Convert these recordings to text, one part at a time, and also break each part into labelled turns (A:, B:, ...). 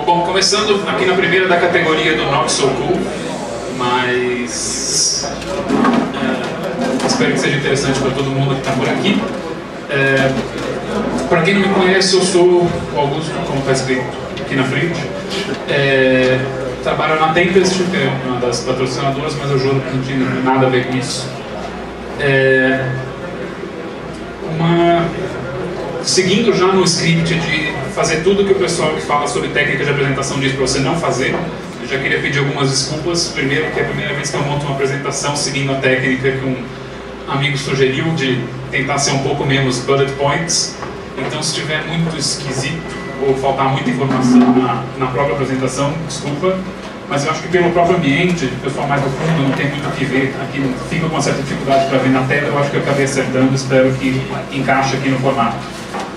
A: Bom, começando aqui na primeira da categoria do Not So Cool, mas espero que seja interessante para todo mundo que está por aqui. Para quem não me conhece, eu sou o Augusto, como está escrito aqui na frente. Trabalho na Tempest, que é uma das patrocinadoras, mas eu juro que não tinha nada a ver com isso. Seguindo já no script de fazer tudo que o pessoal que fala sobre técnica de apresentação diz para você não fazer, eu já queria pedir algumas desculpas. Primeiro, que é a primeira vez que eu monto uma apresentação seguindo a técnica que um amigo sugeriu de tentar ser um pouco menos bullet points. Então, se estiver muito esquisito ou faltar muita informação na própria apresentação, desculpa. Mas eu acho que pelo próprio ambiente, o pessoal mais do fundo não tem muito o que ver. Aqui fica com uma certa dificuldade para ver na tela, eu acho que eu acabei acertando, espero que encaixe aqui no formato.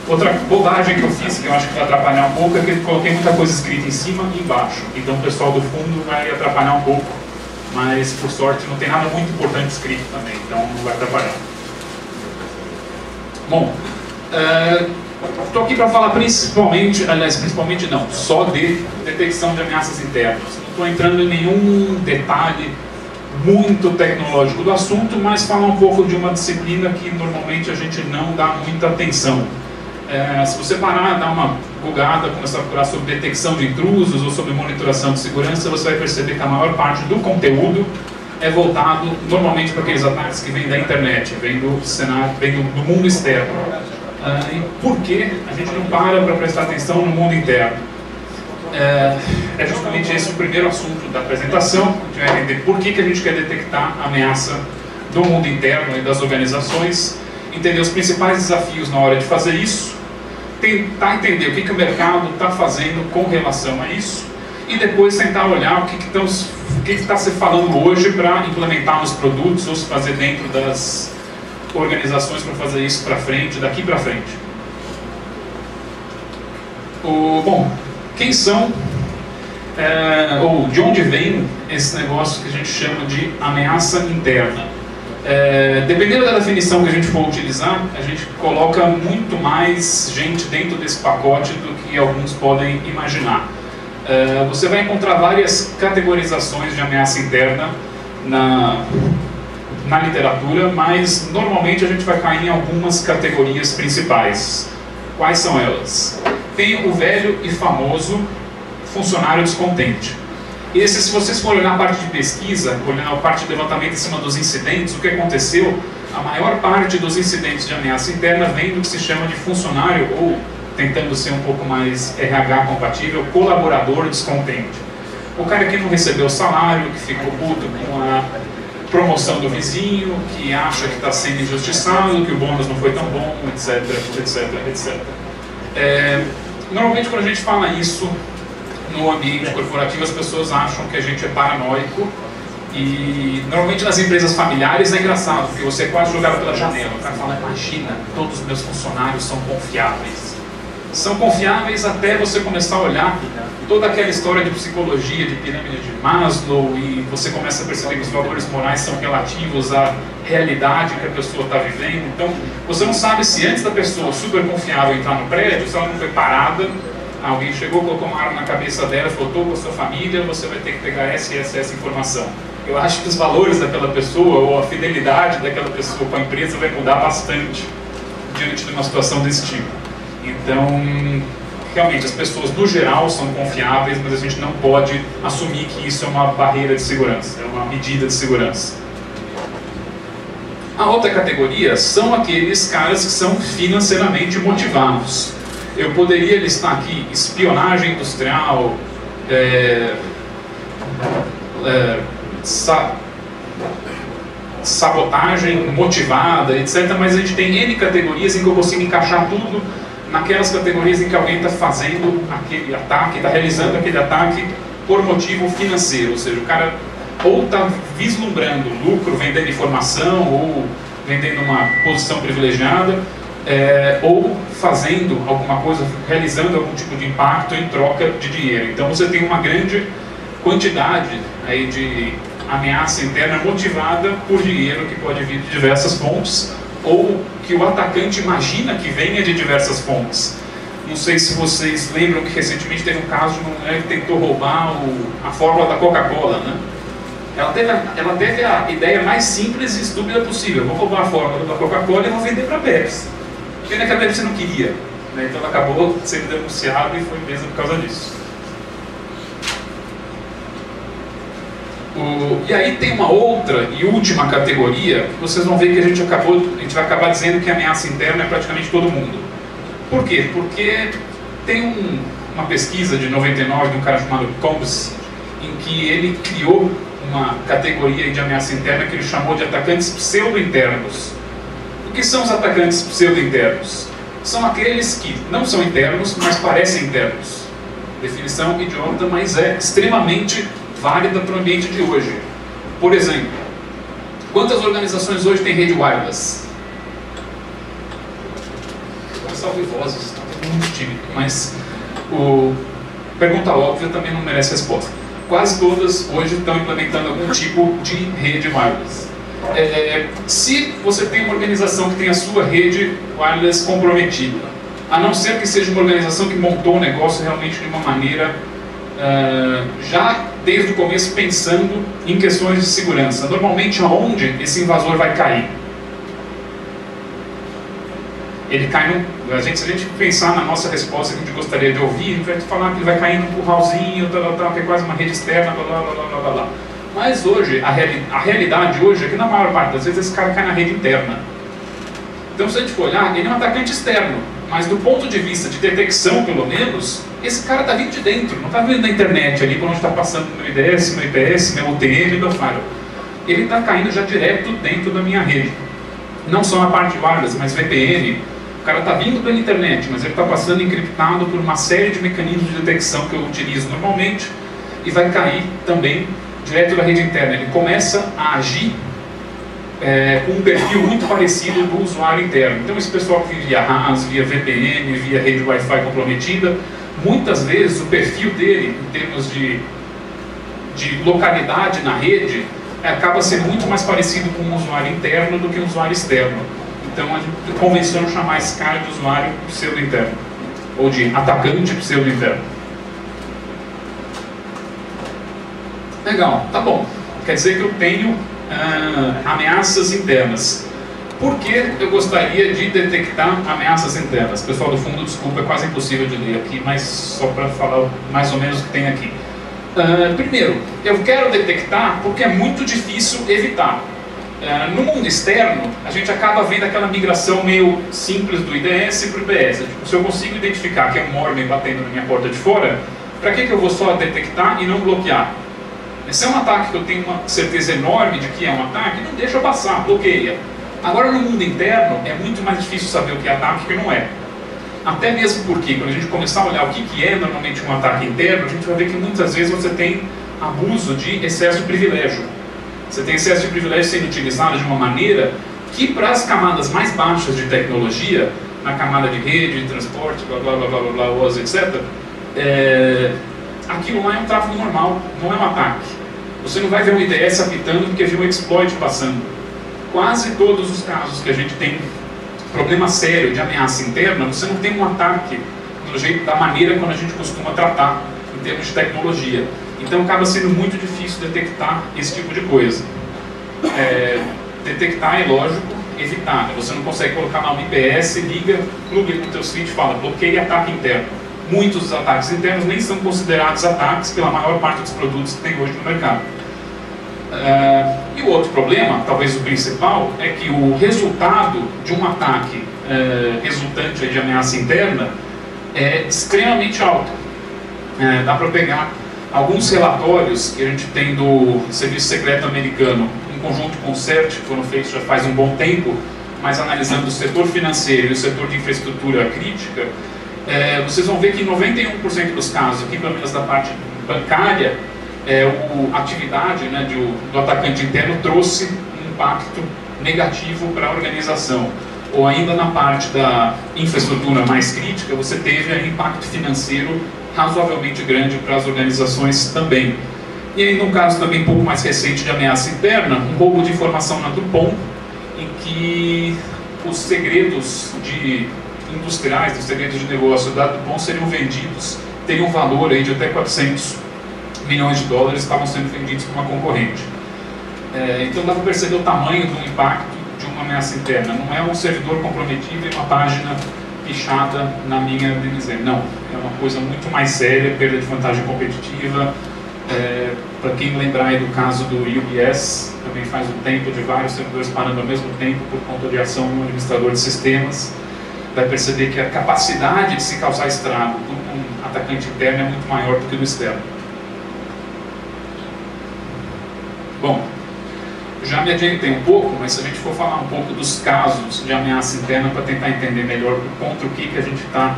A: Outra bobagem que eu fiz, que eu acho que vai atrapalhar um pouco, é que eu coloquei muita coisa escrita em cima e embaixo. Então o pessoal do fundo vai atrapalhar um pouco, mas por sorte não tem nada muito importante escrito também, então não vai atrapalhar. Bom, estou aqui para falar principalmente não, só de detecção de ameaças internas. Não estou entrando em nenhum detalhe muito tecnológico do assunto, mas falar um pouco de uma disciplina que normalmente a gente não dá muita atenção. Se você parar, dar uma googada, começar a procurar sobre detecção de intrusos ou sobre monitoração de segurança, você vai perceber que a maior parte do conteúdo é voltado normalmente para aqueles ataques que vêm da internet, vêm do cenário, vêm do mundo externo. E por que a gente não para prestar atenção no mundo interno? É justamente esse o primeiro assunto da apresentação. A gente vai entender por que a gente quer detectar a ameaça do mundo interno e das organizações, entender os principais desafios na hora de fazer isso, tentar entender o que o mercado está fazendo com relação a isso e depois tentar olhar o que está se falando hoje para implementar nos produtos ou se fazer dentro das organizações para fazer isso para frente, daqui para frente. Bom, quem são ou de onde vem esse negócio que a gente chama de ameaça interna? Dependendo da definição que a gente for utilizar, a gente coloca muito mais gente dentro desse pacote do que alguns podem imaginar. Você vai encontrar várias categorizações de ameaça interna na literatura, mas normalmente a gente vai cair em algumas categorias principais. Quais são elas? Tem o velho e famoso funcionário descontente. Esse, se vocês forem olhar a parte de pesquisa, olhando a parte de levantamento em cima dos incidentes, o que aconteceu, a maior parte dos incidentes de ameaça interna vem do que se chama de funcionário, ou, tentando ser um pouco mais RH compatível, colaborador descontente. O cara que não recebeu o salário, que ficou puto com a promoção do vizinho, que acha que está sendo injustiçado, que o bônus não foi tão bom, etc, etc, etc. Normalmente quando a gente fala isso no ambiente corporativo, as pessoas acham que a gente é paranoico e normalmente nas empresas familiares é engraçado, porque você é quase jogado pela janela. O cara fala, imagina, todos os meus funcionários são confiáveis. São confiáveis até você começar a olhar toda aquela história de psicologia, de pirâmide de Maslow, e você começa a perceber que os valores morais são relativos à realidade que a pessoa está vivendo. Então, você não sabe se antes da pessoa super confiável entrar no prédio, se ela não foi parada, alguém chegou, colocou uma arma na cabeça dela, falou, tô com a sua família, você vai ter que pegar essa informação. Eu acho que os valores daquela pessoa, ou a fidelidade daquela pessoa com a empresa vai mudar bastante diante de uma situação desse tipo. Então, realmente, as pessoas no geral são confiáveis, mas a gente não pode assumir que isso é uma barreira de segurança, é uma medida de segurança. A outra categoria são aqueles caras que são financeiramente motivados. Eu poderia listar aqui espionagem industrial, sabotagem motivada, etc. Mas a gente tem N categorias em que eu consigo encaixar tudo naquelas categorias em que alguém está fazendo aquele ataque, está realizando aquele ataque por motivo financeiro. Ou seja, o cara ou está vislumbrando lucro, vendendo informação, ou vendendo uma posição privilegiada, ou fazendo alguma coisa, realizando algum tipo de impacto em troca de dinheiro. Então você tem uma grande quantidade aí de ameaça interna motivada por dinheiro que pode vir de diversas fontes, ou que o atacante imagina que venha de diversas fontes. Não sei se vocês lembram que recentemente teve um caso de uma mulher que tentou roubar a fórmula da Coca-Cola, né? Ela teve a ideia mais simples e estúpida possível. Vou roubar a fórmula da Coca-Cola e vou vender para a Pepsi. Pena que a Pepsi não queria, né? Então ela acabou sendo denunciada e foi presa por causa disso. E aí tem uma outra e última categoria que vocês vão ver que a gente vai acabar dizendo que a ameaça interna é praticamente todo mundo. Por quê? Porque tem uma pesquisa de 99 de um cara chamado Combs, em que ele criou uma categoria de ameaça interna que ele chamou de atacantes pseudo-internos. O que são os atacantes pseudo-internos? São aqueles que não são internos, mas parecem internos. Definição idiota, mas é extremamente válida para o ambiente de hoje. Por exemplo, quantas organizações hoje têm rede wireless? Salve vozes, está muito tímido, mas pergunta óbvia também não merece resposta. Quase todas hoje estão implementando algum tipo de rede wireless. Se você tem uma organização que tem a sua rede wireless comprometida, a não ser que seja uma organização que montou o negócio realmente de uma maneira já desde o começo pensando em questões de segurança. Normalmente aonde esse invasor vai cair? Ele cai se a gente pensar na nossa resposta que a gente gostaria de ouvir, ele vai falar que ele vai cair num curralzinho, que é quase uma rede externa, blá blá blá blá blá. Mas hoje, a realidade hoje é que na maior parte das vezes esse cara cai na rede interna. Então se a gente for olhar, ele é um atacante externo, mas do ponto de vista de detecção pelo menos, esse cara está vindo de dentro, não está vindo da internet ali por onde está passando meu IDS, meu IPS, meu UTM, meu firewall. Ele está caindo já direto dentro da minha rede. Não só na parte wireless, mas VPN. O cara está vindo pela internet, mas ele está passando encriptado por uma série de mecanismos de detecção que eu utilizo normalmente e vai cair também direto da rede interna. Ele começa a agir com um perfil muito parecido do usuário interno. Então esse pessoal que via RAS, via VPN, via rede Wi-Fi comprometida, muitas vezes o perfil dele, em termos de localidade na rede, acaba sendo muito mais parecido com um usuário interno do que um usuário externo. Então a gente convenciona chamar esse cara de usuário pseudo-interno, ou de atacante pseudo-interno. Legal, tá bom. Quer dizer que eu tenho ameaças internas. Por que eu gostaria de detectar ameaças internas? Pessoal do fundo, desculpa, é quase impossível de ler aqui, mas só para falar mais ou menos o que tem aqui. Primeiro, eu quero detectar porque é muito difícil evitar. No mundo externo, a gente acaba vendo aquela migração meio simples do IDS para o IPS. Tipo, se eu consigo identificar que é um Mormon batendo na minha porta de fora, para que eu vou só detectar e não bloquear? Se é um ataque que eu tenho uma certeza enorme de que é um ataque, não deixa passar, bloqueia. Agora no mundo interno, é muito mais difícil saber o que é ataque e o que não é. Até mesmo porque, quando a gente começar a olhar o que é normalmente um ataque interno, a gente vai ver que muitas vezes você tem abuso de excesso de privilégio. Você tem excesso de privilégio sendo utilizado de uma maneira que para as camadas mais baixas de tecnologia, na camada de rede, de transporte, blá blá blá blá blá, blá etc., aquilo lá é um tráfego normal, não é um ataque. Você não vai ver um IDS apitando porque viu um exploit passando. Quase todos os casos que a gente tem problema sério de ameaça interna, você não tem um ataque da maneira como a gente costuma tratar em termos de tecnologia. Então acaba sendo muito difícil detectar esse tipo de coisa. Detectar é lógico, evitar. Você não consegue colocar lá um IPS, liga, pluga no teu switch e fala, bloqueia ataque interno. Muitos dos ataques internos nem são considerados ataques pela maior parte dos produtos que tem hoje no mercado. E o outro problema, talvez o principal, é que o resultado de um ataque resultante de ameaça interna é extremamente alto. Dá para pegar alguns relatórios que a gente tem do Serviço Secreto Americano, em conjunto com o CERT, que foram feitos já faz um bom tempo, mas analisando o setor financeiro e o setor de infraestrutura crítica, vocês vão ver que em 91% dos casos, aqui pelo menos da parte bancária, a atividade do atacante interno trouxe um impacto negativo para a organização. Ou ainda na parte da infraestrutura mais crítica, você teve aí impacto financeiro razoavelmente grande para as organizações também. E aí, num caso também um pouco mais recente de ameaça interna, um roubo de informação na Dupont, em que os segredos de industriais, dos segredos de negócio da DuPont seriam vendidos, teriam um valor aí de até 400 milhões de dólares, estavam sendo vendidos para uma concorrente. Então dá para perceber o tamanho do impacto de uma ameaça interna. Não é um servidor comprometido e uma página pichada na minha DMZ. Não, é uma coisa muito mais séria, perda de vantagem competitiva. Para quem lembrar aí do caso do UBS, também faz um tempo de vários servidores parando ao mesmo tempo por conta de ação no administrador de sistemas, vai perceber que a capacidade de se causar estrago por um atacante interno é muito maior do que do externo. Bom, já me adiantei um pouco, mas se a gente for falar um pouco dos casos de ameaça interna para tentar entender melhor contra o que a gente está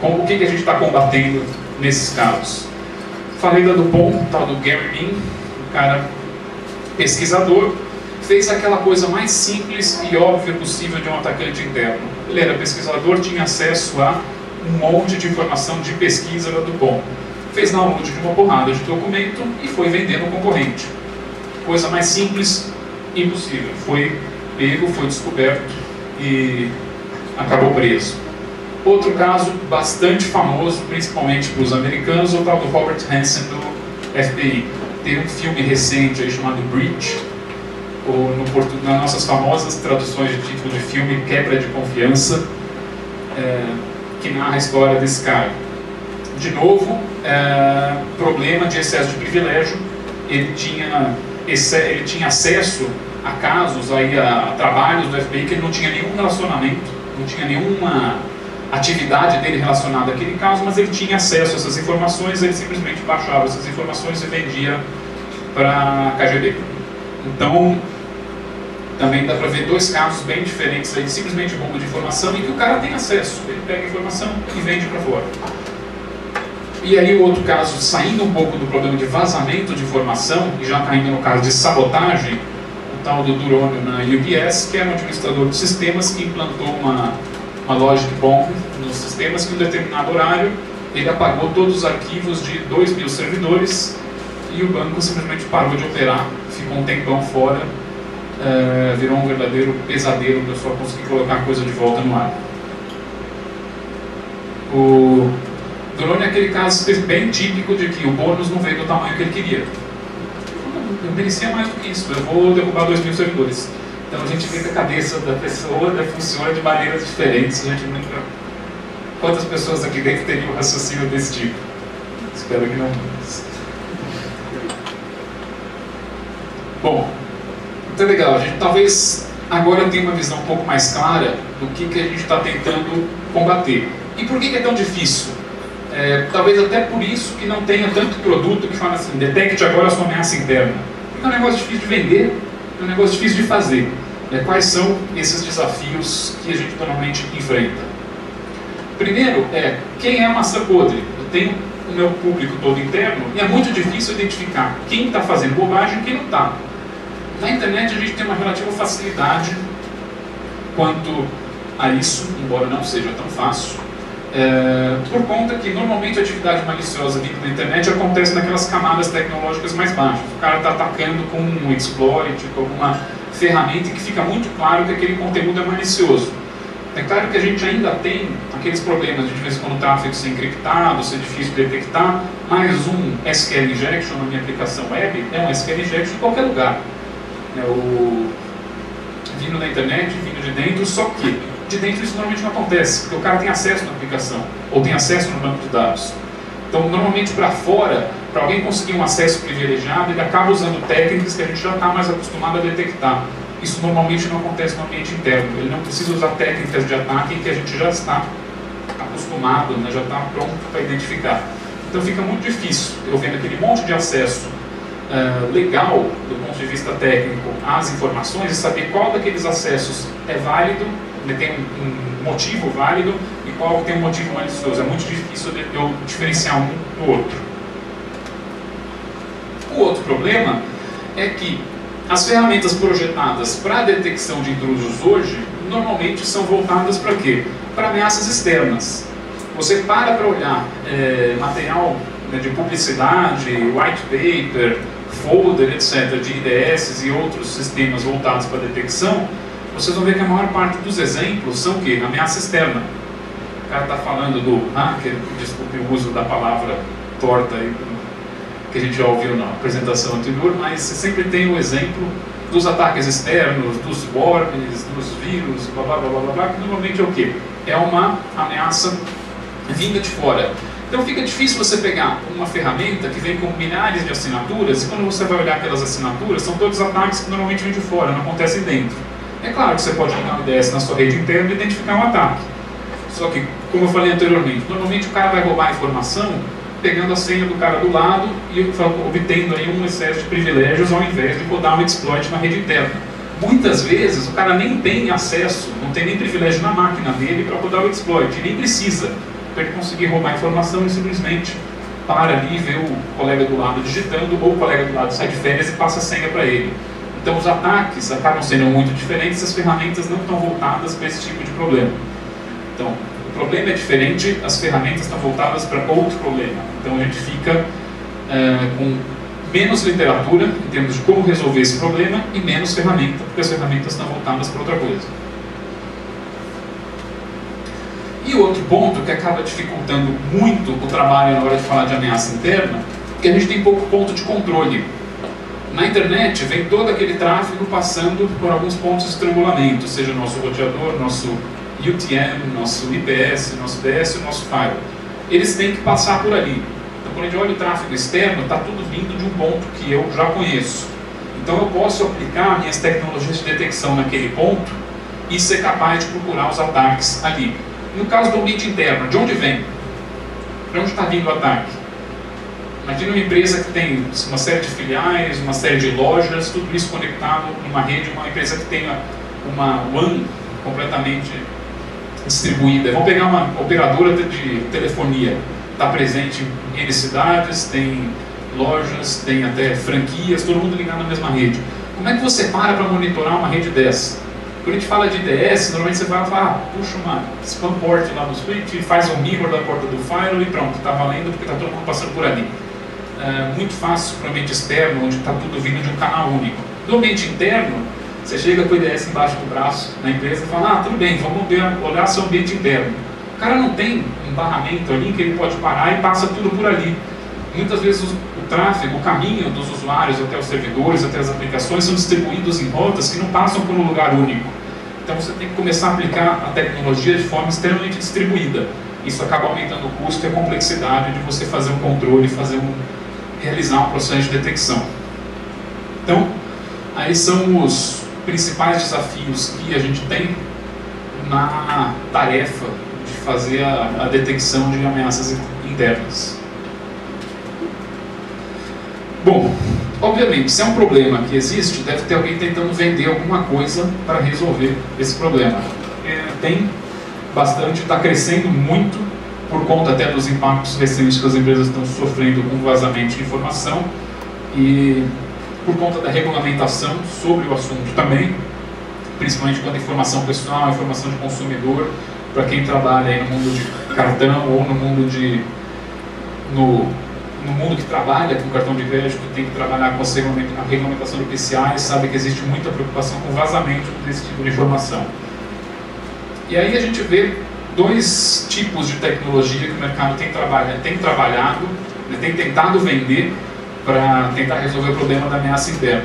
A: o que a gente está combatendo nesses casos. Falei da DuPont, o tal do Gary Min, um cara pesquisador, fez aquela coisa mais simples e óbvia possível de um atacante interno. Ele era pesquisador, tinha acesso a um monte de informação de pesquisa da DuPont. Fez download de uma porrada de documento e foi vender no concorrente. Coisa mais simples, impossível. Foi pego, foi descoberto e acabou preso. Outro caso bastante famoso, principalmente para os americanos, é o tal do Robert Hansen do FBI. Tem um filme recente aí chamado Breach, ou nas nossas famosas traduções de título de filme, Quebra de Confiança, que narra a história desse cara. De novo, problema de excesso de privilégio. Ele tinha acesso a casos, aí, a trabalhos do FBI que ele não tinha nenhum relacionamento, não tinha nenhuma atividade dele relacionada àquele caso, mas ele tinha acesso a essas informações, ele simplesmente baixava essas informações e vendia para a KGB. Então, também dá para ver dois casos bem diferentes aí, de simplesmente bomba de informação e que o cara tem acesso, ele pega a informação e vende para fora. E aí o outro caso, saindo um pouco do problema de vazamento de informação e já caindo no caso de sabotagem, o tal do Durônio na UBS, que era um administrador de sistemas que implantou uma logic bomb nos sistemas que em um determinado horário ele apagou todos os arquivos de 2.000 servidores e o banco simplesmente parou de operar, ficou um tempão fora, virou um verdadeiro pesadelo para só conseguir colocar a coisa de volta no ar. O Durônio é aquele caso bem típico de que o bônus não veio do tamanho que ele queria. Eu merecia mais do que isso, eu vou derrubar 2.000 servidores. Então a gente vê que a cabeça da pessoa funciona de maneiras diferentes. A gente nunca... Quantas pessoas aqui dentro teriam um raciocínio desse tipo? Espero que não. Bom, então é legal. A gente talvez agora tenha uma visão um pouco mais clara do que a gente está tentando combater. E por que é tão difícil? Talvez até por isso que não tenha tanto produto que fala assim, detecte agora a sua ameaça interna. Porque é um negócio difícil de vender, é um negócio difícil de fazer. Quais são esses desafios que a gente normalmente enfrenta? Primeiro, quem é a maçã podre? Eu tenho o meu público todo interno e é muito difícil identificar quem está fazendo bobagem e quem não está. Na internet a gente tem uma relativa facilidade quanto a isso, embora não seja tão fácil, por conta que normalmente a atividade maliciosa vindo na internet acontece naquelas camadas tecnológicas mais baixas. O cara está atacando com um exploit, com alguma ferramenta que fica muito claro que aquele conteúdo é malicioso. É claro que a gente ainda tem aqueles problemas de vez em quando o tráfego ser encriptado, ser difícil de detectar, mas um SQL injection na minha aplicação web é um SQL injection em qualquer lugar. Vindo da internet, vindo de dentro, só que de dentro isso normalmente não acontece, porque o cara tem acesso na aplicação, ou tem acesso no banco de dados. Então, normalmente para fora, para alguém conseguir um acesso privilegiado, ele acaba usando técnicas que a gente já está mais acostumado a detectar. Isso normalmente não acontece no ambiente interno. Ele não precisa usar técnicas de ataque que a gente já está acostumado, já está pronto para identificar. Então fica muito difícil, eu vendo aquele monte de acesso legal, do ponto de vista técnico, às informações, e saber qual daqueles acessos é válido, tem um motivo válido, e qual tem um motivo malicioso. É muito difícil eu diferenciar um do outro. O outro problema é que as ferramentas projetadas para a detecção de intrusos hoje, normalmente são voltadas para quê? Para ameaças externas. Você para olhar material de publicidade, white paper, folder, etc., de IDS e outros sistemas voltados para a detecção, vocês vão ver que a maior parte dos exemplos são o quê? Ameaça externa. O cara está falando do hacker, desculpe o uso da palavra torta aí, que a gente já ouviu na apresentação anterior, mas você sempre tem o exemplo dos ataques externos, dos worms, dos vírus, blá blá blá blá blá, que normalmente é o quê? É uma ameaça vinda de fora. Então fica difícil você pegar uma ferramenta que vem com milhares de assinaturas, e quando você vai olhar aquelas assinaturas, são todos ataques que normalmente vêm de fora, não acontecem dentro. É claro que você pode ligar um IDS na sua rede interna e identificar um ataque. Só que, como eu falei anteriormente, normalmente o cara vai roubar a informação pegando a senha do cara do lado e obtendo aí um excesso de privilégios ao invés de rodar um exploit na rede interna. Muitas vezes o cara nem tem acesso, não tem nem privilégio na máquina dele para rodar o exploit, nem precisa, para ele conseguir roubar a informação e simplesmente para ali, vê o colega do lado digitando, ou o colega do lado sai de férias e passa a senha para ele. Então os ataques acabam sendo muito diferentes, as ferramentas não estão voltadas para esse tipo de problema. Então, o problema é diferente, as ferramentas estão voltadas para outro problema. Então a gente fica com menos literatura em termos de como resolver esse problema e menos ferramenta, porque as ferramentas estão voltadas para outra coisa. E outro ponto que acaba dificultando muito o trabalho na hora de falar de ameaça interna, é que a gente tem pouco ponto de controle. Na internet vem todo aquele tráfego passando por alguns pontos de estrangulamento, seja nosso roteador, nosso UTM, nosso IPS, nosso DS, nosso firewall. Eles têm que passar por ali. Então, quando a gente olha o tráfego externo, está tudo vindo de um ponto que eu já conheço. Então, eu posso aplicar minhas tecnologias de detecção naquele ponto e ser capaz de procurar os ataques ali. No caso do ambiente interno, de onde vem? De onde está vindo o ataque? Imagina uma empresa que tem uma série de filiais, uma série de lojas, tudo isso conectado numa rede, uma empresa que tenha uma WAN completamente distribuída. Vamos pegar uma operadora de telefonia, está presente em N cidades, tem lojas, tem até franquias, todo mundo ligado na mesma rede. Como é que você para monitorar uma rede dessa? Quando a gente fala de IDS, normalmente você vai falar, puxa uma spam port lá no switch, faz um mirror da porta do firewall e pronto, está valendo porque está todo mundo passando por ali. Muito fácil para o ambiente externo, onde está tudo vindo de um canal único. Do ambiente interno, você chega com o IDS embaixo do braço na empresa e fala, tudo bem, vamos olhar seu ambiente interno. O cara não tem um barramento ali que ele pode parar e passa tudo por ali. Muitas vezes o tráfego, o caminho dos usuários até os servidores, até as aplicações, são distribuídos em rotas que não passam por um lugar único. Então você tem que começar a aplicar a tecnologia de forma extremamente distribuída. Isso acaba aumentando o custo e a complexidade de você fazer um controle, realizar um processo de detecção. Então, aí são os principais desafios que a gente tem na tarefa de fazer a detecção de ameaças internas. Bom, obviamente, se é um problema que existe, deve ter alguém tentando vender alguma coisa para resolver esse problema. Tem bastante, está crescendo muito, por conta até dos impactos recentes que as empresas estão sofrendo com vazamento de informação e por conta da regulamentação sobre o assunto também, principalmente quanto à informação pessoal, informação de consumidor, para quem trabalha aí no mundo de cartão ou no mundo no mundo que trabalha com cartão de crédito, tem que trabalhar com a regulamentação do PCI, sabe que existe muita preocupação com vazamento desse tipo de informação. E aí a gente vê dois tipos de tecnologia que o mercado tem trabalhado, tem tentado vender para tentar resolver o problema da ameaça interna.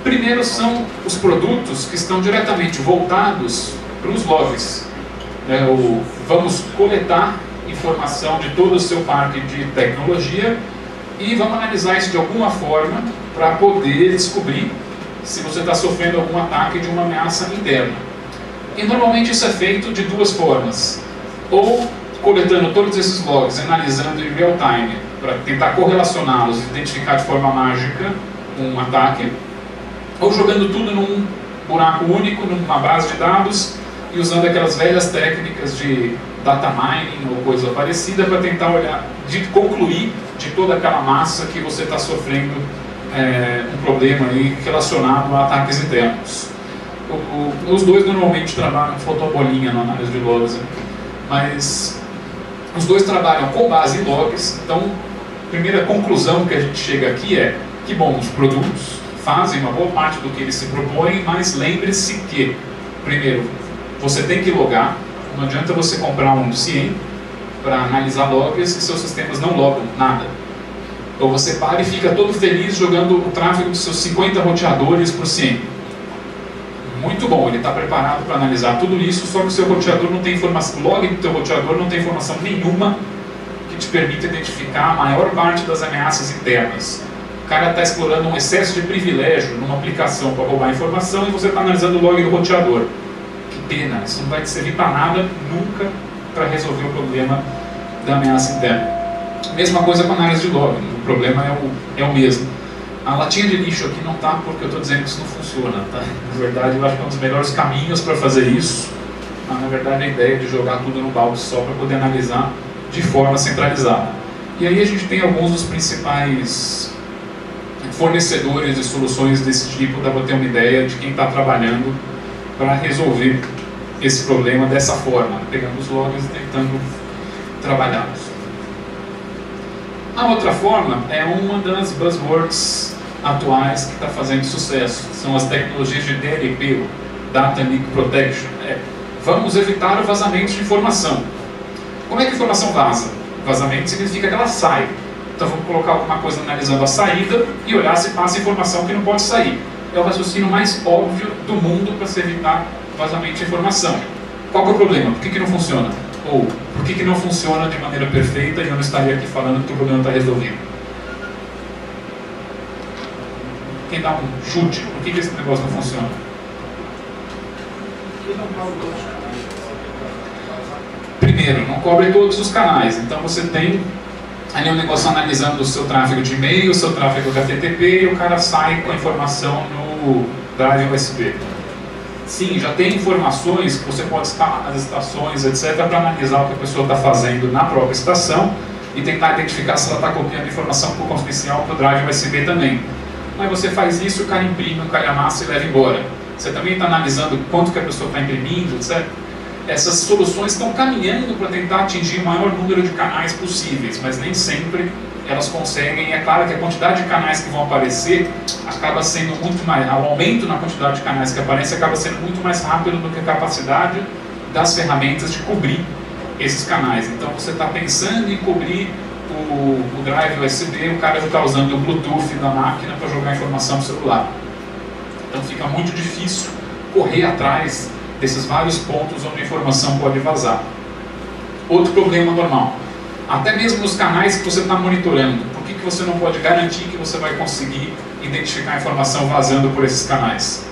A: Primeiro são os produtos que estão diretamente voltados para os logs. Vamos coletar informação de todo o seu parque de tecnologia e vamos analisar isso de alguma forma para poder descobrir se você está sofrendo algum ataque de uma ameaça interna. E normalmente isso é feito de duas formas: ou coletando todos esses logs, analisando em real time para tentar correlacioná-los e identificar de forma mágica um ataque, ou jogando tudo num buraco único, numa base de dados e usando aquelas velhas técnicas de data mining ou coisa parecida para tentar concluir de toda aquela massa que você está sofrendo um problema aí relacionado a ataques internos. Os dois normalmente trabalham, faltou a bolinha na análise de logs, mas os dois trabalham com base em logs. Então, a primeira conclusão que a gente chega aqui é que, bom, os produtos fazem uma boa parte do que eles se propõem, mas lembre-se que Primeiro, você tem que logar. Não adianta você comprar um CIEM para analisar logs e seus sistemas não logam nada. Ou você para e fica todo feliz jogando o tráfego dos seus 50 roteadores por CIEM. Muito bom, ele está preparado para analisar tudo isso, só que o seu roteador não tem informação, o log do teu roteador não tem informação nenhuma que te permita identificar a maior parte das ameaças internas. O cara está explorando um excesso de privilégio numa aplicação para roubar informação e você está analisando o log do roteador. Que pena, isso não vai te servir para nada nunca para resolver o problema da ameaça interna. Mesma coisa com a análise de log, o problema é o mesmo. A latinha de lixo aqui não está porque eu estou dizendo que isso não funciona, tá? Na verdade, eu acho que é um dos melhores caminhos para fazer isso, mas na verdade a ideia é de jogar tudo no balde só para poder analisar de forma centralizada. E aí a gente tem alguns dos principais fornecedores de soluções desse tipo, dá para ter uma ideia de quem está trabalhando para resolver esse problema dessa forma, pegando os logs e tentando trabalhá-los. A outra forma é uma das buzzwords atuais que está fazendo sucesso, são as tecnologias de DLP, Data Leak Protection. Vamos evitar o vazamento de informação. Como é que a informação vaza? Vazamento significa que ela sai. Então vamos colocar alguma coisa analisando a saída e olhar se passa informação que não pode sair. É o raciocínio mais óbvio do mundo para se evitar vazamento de informação. Qual que é o problema? Por que não funciona? Ou por que não funciona de maneira perfeita e eu não estaria aqui falando que o problema está resolvido? Quem dá um chute? Por que esse negócio não funciona? Primeiro, não cobre todos os canais. Então você tem ali um negócio analisando o seu tráfego de e-mail, o seu tráfego HTTP e o cara sai com a informação no drive USB. Sim, já tem informações que você pode estar nas estações, etc., para analisar o que a pessoa está fazendo na própria estação e tentar identificar se ela está copiando informação por confidencial para o drive USB também. Mas você faz isso, o cara imprime, o cara amassa e leva embora. Você também está analisando quanto que a pessoa está imprimindo, etc. Essas soluções estão caminhando para tentar atingir o maior número de canais possíveis, mas nem sempre elas conseguem. É claro que a quantidade de canais que vão aparecer acaba sendo muito mais, o aumento na quantidade de canais que aparece acaba sendo muito mais rápido do que a capacidade das ferramentas de cobrir esses canais. Então você está pensando em cobrir o drive USB, o cara já está usando o Bluetooth da máquina para jogar informação no celular. Então fica muito difícil correr atrás desses vários pontos onde a informação pode vazar. Outro problema normal, até mesmo nos canais que você está monitorando, por que você não pode garantir que você vai conseguir identificar a informação vazando por esses canais?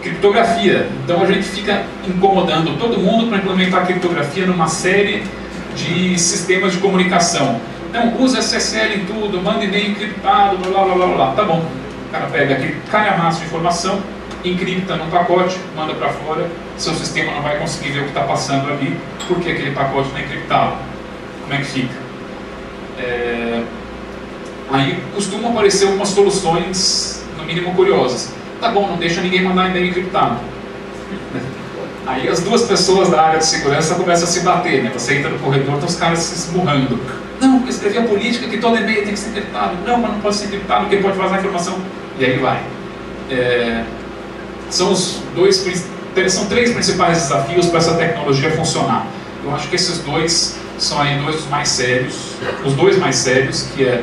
A: Criptografia. Então a gente fica incomodando todo mundo para implementar criptografia numa série de sistemas de comunicação. Então usa SSL em tudo, manda e-mail encriptado, blá blá blá blá. Tá bom. O cara pega aquele calhamaço de informação, encripta num pacote, manda para fora, seu sistema não vai conseguir ver o que está passando ali, porque aquele pacote não é encriptado. Como é que fica? Aí costumam aparecer algumas soluções, no mínimo curiosas. Tá bom, não deixa ninguém mandar e-mail encriptado. Aí as duas pessoas da área de segurança começam a se bater, né? Você entra no corredor, estão os caras se esmurrando. Não, porque escrevi a política que todo e-mail tem que ser encriptado. Não, mas não pode ser encriptado, porque pode vazar a informação. E aí vai. São três principais desafios para essa tecnologia funcionar. Eu acho que esses dois são aí dois dos mais sérios, os dois mais sérios, que é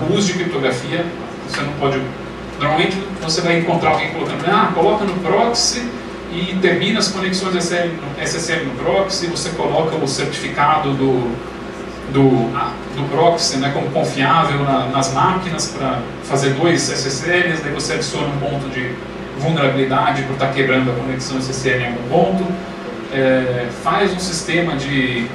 A: o uso de criptografia. Você não pode... Normalmente você vai encontrar alguém colocando, coloca no proxy e termina as conexões SSL no proxy, você coloca o certificado do proxy, né, como confiável nas máquinas para fazer 2 SSLs, daí você adiciona um ponto de vulnerabilidade por estar quebrando a conexão SSL em algum ponto, faz um sistema de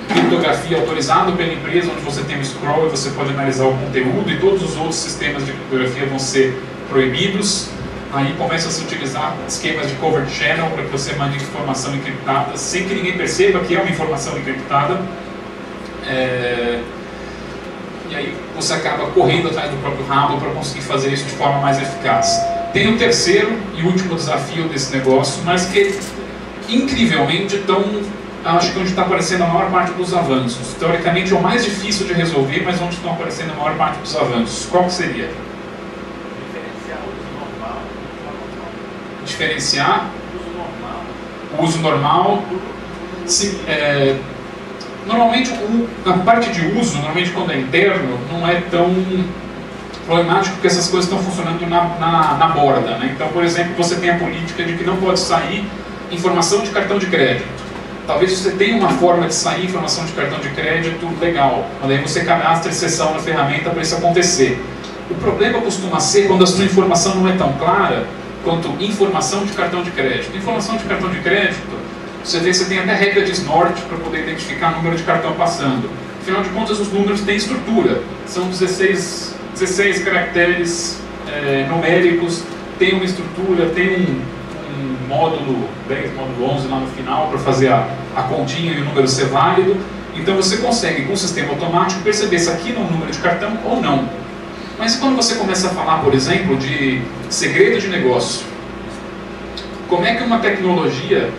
A: criptografia autorizado pela empresa, onde você tem um scroll e você pode analisar o conteúdo, e todos os outros sistemas de criptografia vão ser proibidos. Aí começa a se utilizar esquemas de covert channel para que você mande informação encriptada sem que ninguém perceba que é uma informação encriptada. E aí você acaba correndo atrás do próprio rabo para conseguir fazer isso de forma mais eficaz. Tem o terceiro e último desafio desse negócio, mas que incrivelmente estão acho que onde está aparecendo a maior parte dos avanços. Teoricamente é o mais difícil de resolver, mas onde estão aparecendo a maior parte dos avanços. Qual que seria? Diferenciar o uso normal. Sim, normalmente a parte de uso, normalmente quando é interno, não é tão problemático porque essas coisas estão funcionando na borda, né? Então, por exemplo, você tem a política de que não pode sair informação de cartão de crédito. Talvez você tenha uma forma de sair informação de cartão de crédito legal, mas aí você cadastra exceção na ferramenta para isso acontecer. O problema costuma ser quando a sua informação não é tão clara quanto informação de cartão de crédito. Informação de cartão de crédito, você tem até regra de SNORT para poder identificar o número de cartão passando. Afinal de contas, os números têm estrutura, são 16 caracteres numéricos, tem uma estrutura, tem um módulo 10, módulo 11 lá no final para fazer a continha e o número ser válido. Então você consegue, com o sistema automático, perceber se aquilo é um número de cartão ou não. Mas quando você começa a falar, por exemplo, de segredo de negócio, como é que uma tecnologia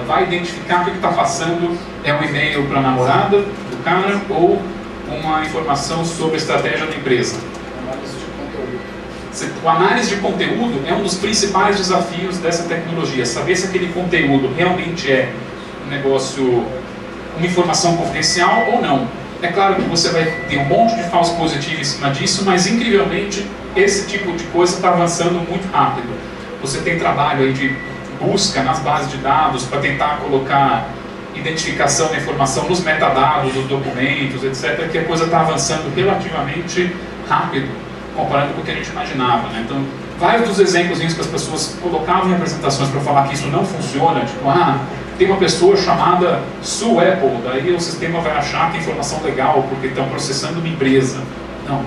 A: vai identificar que o que está passando é um e-mail para a namorada do cara ou uma informação sobre a estratégia da empresa?
B: Análise de conteúdo.
A: A análise de conteúdo é um dos principais desafios dessa tecnologia, saber se aquele conteúdo realmente é um negócio, uma informação confidencial ou não. É claro que você vai ter um monte de false positive em cima disso, mas incrivelmente esse tipo de coisa está avançando muito rápido. Você tem trabalho aí de busca nas bases de dados para tentar colocar identificação da informação nos metadados dos documentos, etc., que a coisa está avançando relativamente rápido, comparando com o que a gente imaginava, né? Então, vários dos exemplos que as pessoas colocavam em apresentações para falar que isso não funciona, tipo, tem uma pessoa chamada Sue Apple, daí o sistema vai achar que é informação legal porque estão processando uma empresa. Não,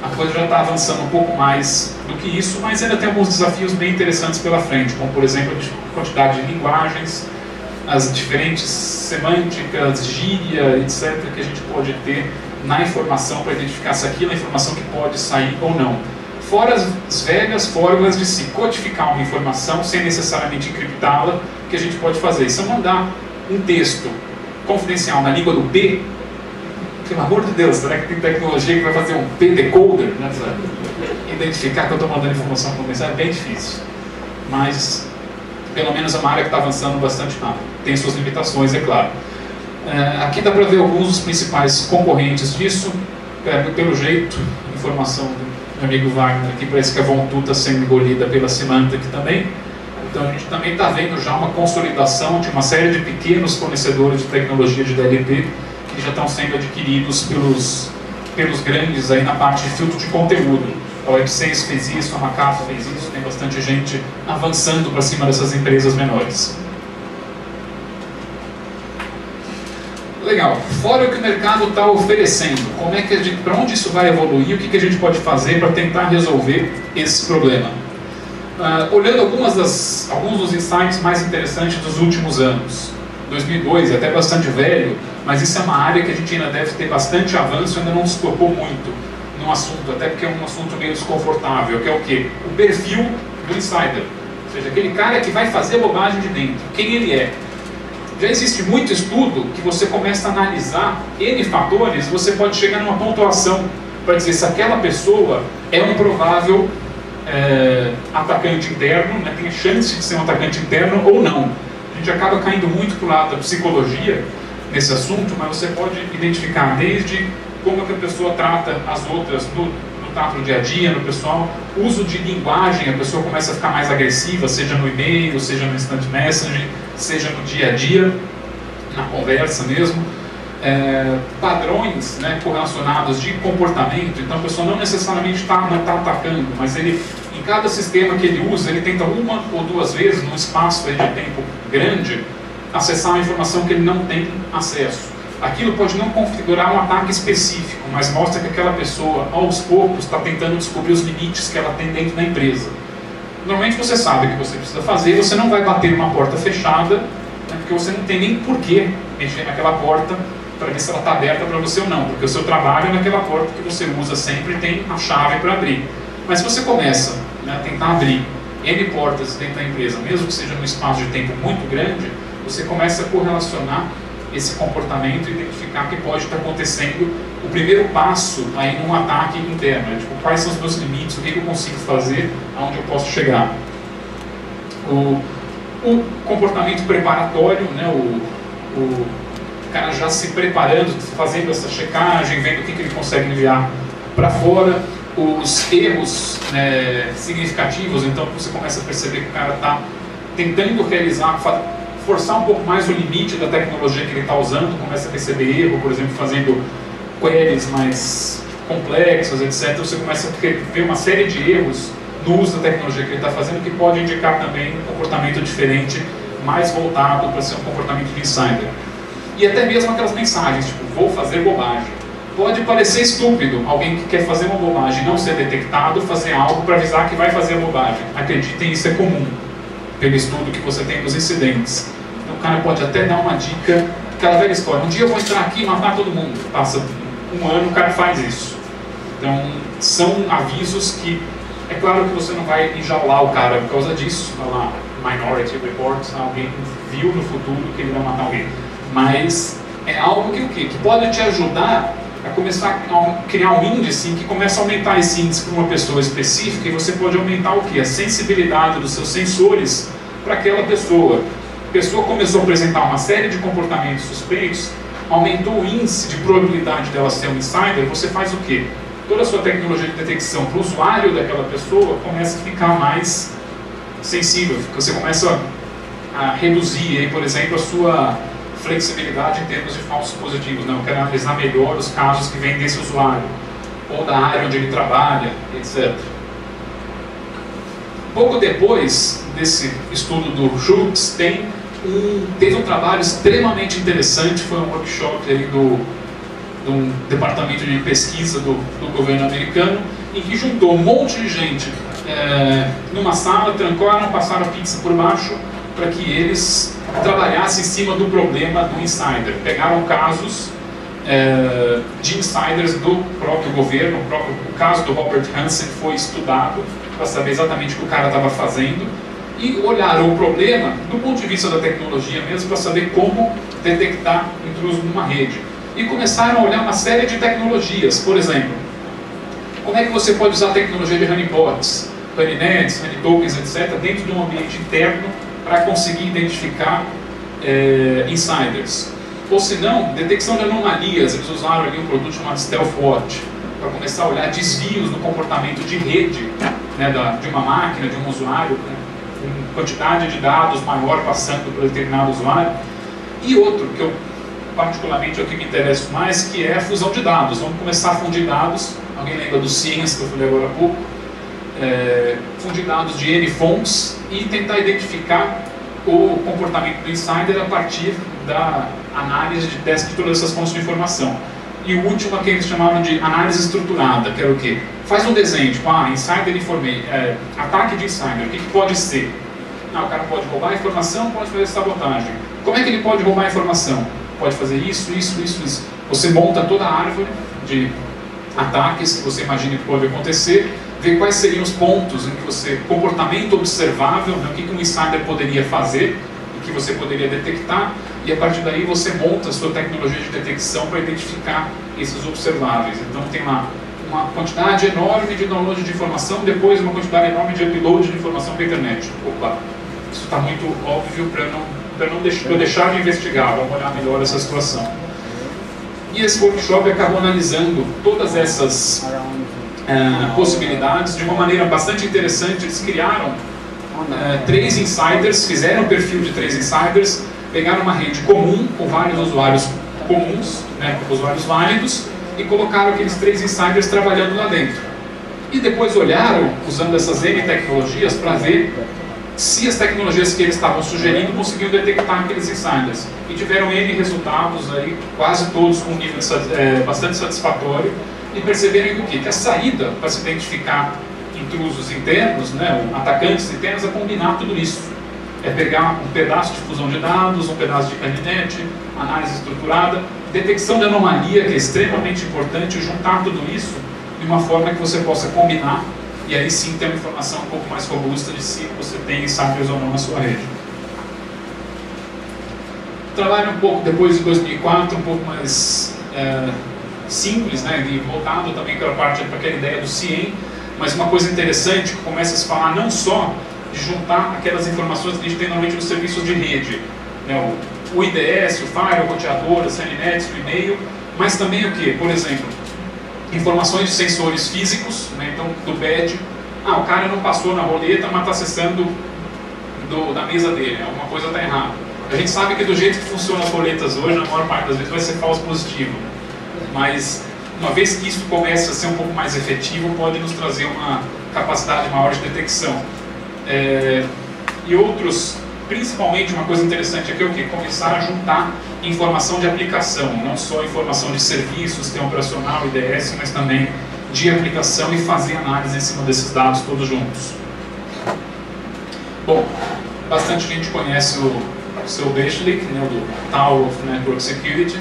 A: a coisa já está avançando um pouco mais do que isso, mas ainda tem alguns desafios bem interessantes pela frente, como por exemplo a quantidade de linguagens, as diferentes semânticas, gíria, etc., que a gente pode ter na informação para identificar se aquilo é informação que pode sair ou não. Fora as velhas formas de se codificar uma informação sem necessariamente encriptá-la, que a gente pode fazer. Se eu mandar um texto confidencial na língua do P, pelo amor de Deus, será que tem tecnologia que vai fazer um P-decoder, né, para identificar que eu estou mandando informação confidencial? É bem difícil. Mas, pelo menos é uma área que está avançando bastante rápido. Tem suas limitações, é claro. Aqui dá para ver alguns dos principais concorrentes disso. Pelo jeito, informação do meu amigo Wagner, aqui parece que a Vontu está sendo engolida pela Symantec também. Então a gente também está vendo já uma consolidação de uma série de pequenos fornecedores de tecnologia de DLP que já estão sendo adquiridos pelos grandes aí na parte de filtro de conteúdo. A Web6 fez isso, a Macaco fez isso, tem bastante gente avançando para cima dessas empresas menores. Legal. Fora o que o mercado está oferecendo, para onde isso vai evoluir, o que a gente pode fazer para tentar resolver esse problema? Olhando alguns dos insights mais interessantes dos últimos anos. 2002 é até bastante velho, mas isso é uma área que a gente ainda deve ter bastante avanço, ainda não se tocou muito no assunto, até porque é um assunto meio desconfortável, que é o quê? O perfil do insider. Ou seja, aquele cara que vai fazer bobagem de dentro. Quem ele é? Já existe muito estudo que você começa a analisar N fatores, você pode chegar numa pontuação para dizer se aquela pessoa é um provável atacante interno, né, tem chance de ser um atacante interno ou não. A gente acaba caindo muito para o lado da psicologia nesse assunto, mas você pode identificar desde como é que a pessoa trata as outras no trato do dia a dia, no pessoal, uso de linguagem, a pessoa começa a ficar mais agressiva, seja no e-mail, seja no instant messaging, seja no dia a dia, na conversa mesmo. Padrões, né, correlacionados de comportamento, então a pessoa não necessariamente está atacando, mas ele, em cada sistema que ele usa, ele tenta uma ou duas vezes, num espaço aí de tempo grande, acessar uma informação que ele não tem acesso. Aquilo pode não configurar um ataque específico, mas mostra que aquela pessoa, aos poucos, está tentando descobrir os limites que ela tem dentro da empresa. Normalmente você sabe o que você precisa fazer, você não vai bater numa porta fechada, né, porque você não tem nem porquê mexer naquela porta para ver se ela está aberta para você ou não, porque o seu trabalho é naquela porta que você usa sempre e tem a chave para abrir. Mas se você começa, né, a tentar abrir N portas dentro da empresa, mesmo que seja num espaço de tempo muito grande, você começa a correlacionar esse comportamento e identificar que pode estar acontecendo o primeiro passo aí num ataque interno, né? Tipo, quais são os meus limites, o que eu consigo fazer, aonde eu posso chegar. O comportamento preparatório, né? O cara já se preparando, fazendo essa checagem, vendo o que ele consegue enviar para fora, os erros, né, significativos, então você começa a perceber que o cara está tentando realizar, forçar um pouco mais o limite da tecnologia que ele está usando, começa a perceber erro, por exemplo, fazendo queries mais complexas, etc. Você começa a ver uma série de erros no uso da tecnologia que ele está fazendo, que pode indicar também um comportamento diferente, mais voltado para ser um comportamento de insider. E até mesmo aquelas mensagens, tipo, vou fazer bobagem. Pode parecer estúpido alguém que quer fazer uma bobagem e não ser detectado, fazer algo para avisar que vai fazer a bobagem. Acreditem, isso é comum, pelo estudo que você tem dos incidentes. Então o cara pode até dar uma dica, aquela velha história, um dia eu vou entrar aqui e matar todo mundo. Passa um ano, o cara faz isso. Então são avisos que, é claro que você não vai enjaular o cara por causa disso, lá, Minority Report, alguém viu no futuro que ele vai matar alguém. Mas é algo que o quê? Que pode te ajudar a começar a criar um índice que começa a aumentar esse índice para uma pessoa específica, e você pode aumentar o quê? A sensibilidade dos seus sensores para aquela pessoa. A pessoa começou a apresentar uma série de comportamentos suspeitos, aumentou o índice de probabilidade dela ser um insider, você faz o quê? Toda a sua tecnologia de detecção para o usuário daquela pessoa começa a ficar mais sensível, você começa a reduzir, aí, por exemplo, a sua flexibilidade em termos de falsos positivos. Não, eu quero analisar melhor os casos que vêm desse usuário, ou da área onde ele trabalha, etc. Pouco depois desse estudo do Schultz, teve um trabalho extremamente interessante, foi um workshop aí de um departamento de pesquisa do governo americano, em que juntou um monte de gente numa sala, trancaram, passaram a pizza por baixo, para que eles trabalhassem em cima do problema do insider. Pegaram casos de insiders do próprio governo, o caso do Robert Hansen foi estudado para saber exatamente o que o cara estava fazendo, e olharam o problema do ponto de vista da tecnologia mesmo, para saber como detectar intruso numa rede. E começaram a olhar uma série de tecnologias. Por exemplo, como é que você pode usar a tecnologia de honeypots, honeyNets, honeytokens, etc., dentro de um ambiente interno para conseguir identificar insiders. Ou se não, detecção de anomalias. Eles usaram ali um produto chamado StealthWatch para começar a olhar desvios no comportamento de rede, né, de uma máquina, de um usuário, né, com quantidade de dados maior passando por determinado usuário. E outro, que eu particularmente é o que me interessa mais, que é a fusão de dados. Vamos começar a fundir dados. Alguém lembra do Cience que eu falei agora há pouco? Fundir dados de N fontes e tentar identificar o comportamento do insider a partir da análise de teste de todas essas fontes de informação. E o último que eles chamavam de análise estruturada, que era o quê? Faz um desenho, tipo, insider informei, ataque de insider, o que pode ser? O cara pode roubar a informação, pode fazer sabotagem. Como é que ele pode roubar a informação? Pode fazer isso, isso, isso, isso. Você monta toda a árvore de ataques que você imagina que pode acontecer, vê quais seriam os pontos em que você, comportamento observável, né, o que um insider poderia fazer e que você poderia detectar, e a partir daí você monta a sua tecnologia de detecção para identificar esses observáveis. Então tem lá uma quantidade enorme de download de informação, depois uma quantidade enorme de upload de informação para a internet. Opa, isso está muito óbvio para eu deixar de investigar, vamos olhar melhor essa situação. E esse workshop acabou analisando todas essas possibilidades de uma maneira bastante interessante. Eles criaram 3 insiders, fizeram um perfil de 3 insiders, pegaram uma rede comum com vários usuários comuns, né, usuários válidos, e colocaram aqueles 3 insiders trabalhando lá dentro. E depois olharam, usando essas N tecnologias, para ver se as tecnologias que eles estavam sugerindo conseguiam detectar aqueles insiders. E tiveram N resultados, aí, quase todos com um nível bastante satisfatório, e perceberam que a saída para se identificar intrusos internos, né, atacantes internos, é combinar tudo isso. É pegar um pedaço de fusão de dados, um pedaço de honeyNet, análise estruturada, detecção de anomalia, que é extremamente importante, juntar tudo isso de uma forma que você possa combinar e aí sim ter uma informação um pouco mais robusta de se você tem insiders ou não na sua rede. trabalho um pouco depois de 2004, um pouco mais simples, né, e voltado também para aquela ideia do CIEM, mas uma coisa interessante que começa a se falar não só de juntar aquelas informações que a gente tem normalmente nos serviços de rede, né, o IDS, o Fire, o roteador, a CNNet, o e-mail, mas também o que? Por exemplo, informações de sensores físicos, né, então do badge, o cara não passou na roleta, mas está acessando da mesa dele, alguma coisa está errada. A gente sabe que do jeito que funcionam as roletas hoje, na maior parte das vezes vai ser falso positivo, mas uma vez que isso começa a ser um pouco mais efetivo, pode nos trazer uma capacidade maior de detecção. E outros, principalmente uma coisa interessante aqui é o que? Começar a juntar informação de aplicação, não só informação de serviço, sistema operacional, IDS, mas também de aplicação e fazer análise em cima desses dados todos juntos. Bom, bastante gente conhece o seu Bechlik, né, do Tower of Network Security.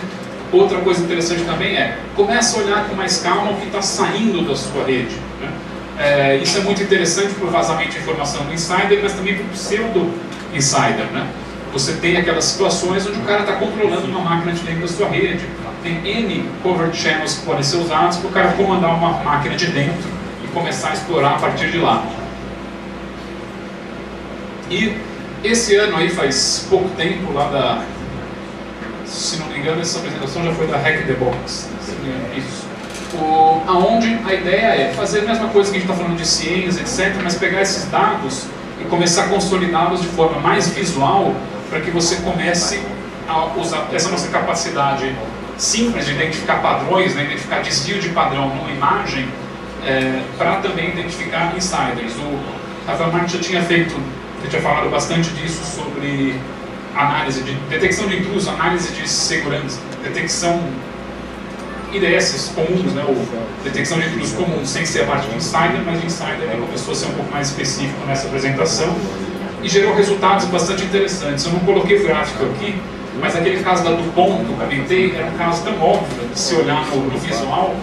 A: Outra coisa interessante também começa a olhar com mais calma o que está saindo da sua rede, né? Isso é muito interessante para o vazamento de informação do insider, mas também para o pseudo-insider, né? Você tem aquelas situações onde o cara está controlando uma máquina de dentro da sua rede. Tem N covert channels que podem ser usados para o cara comandar uma máquina de dentro e começar a explorar a partir de lá. E esse ano aí, faz pouco tempo, lá se não me engano, essa apresentação já foi da Hack the Box. Isso. Aonde a ideia é fazer a mesma coisa que a gente está falando de ciência, etc., mas pegar esses dados e começar a consolidá-los de forma mais visual para que você comece a usar essa nossa capacidade simples de identificar padrões, né, identificar desvio de padrão numa imagem, para também identificar insiders. O Rafael Marques já tinha falado bastante disso sobre análise de detecção de intrusos, análise de segurança, detecção IDS comuns, né, ou detecção de intrusos comuns, sem ser a parte de insider, mas de insider ele começou a ser um pouco mais específico nessa apresentação e gerou resultados bastante interessantes. Eu não coloquei o gráfico aqui, mas aquele caso da DuPont que eu comentei era um caso tão óbvio de se olhar no visual,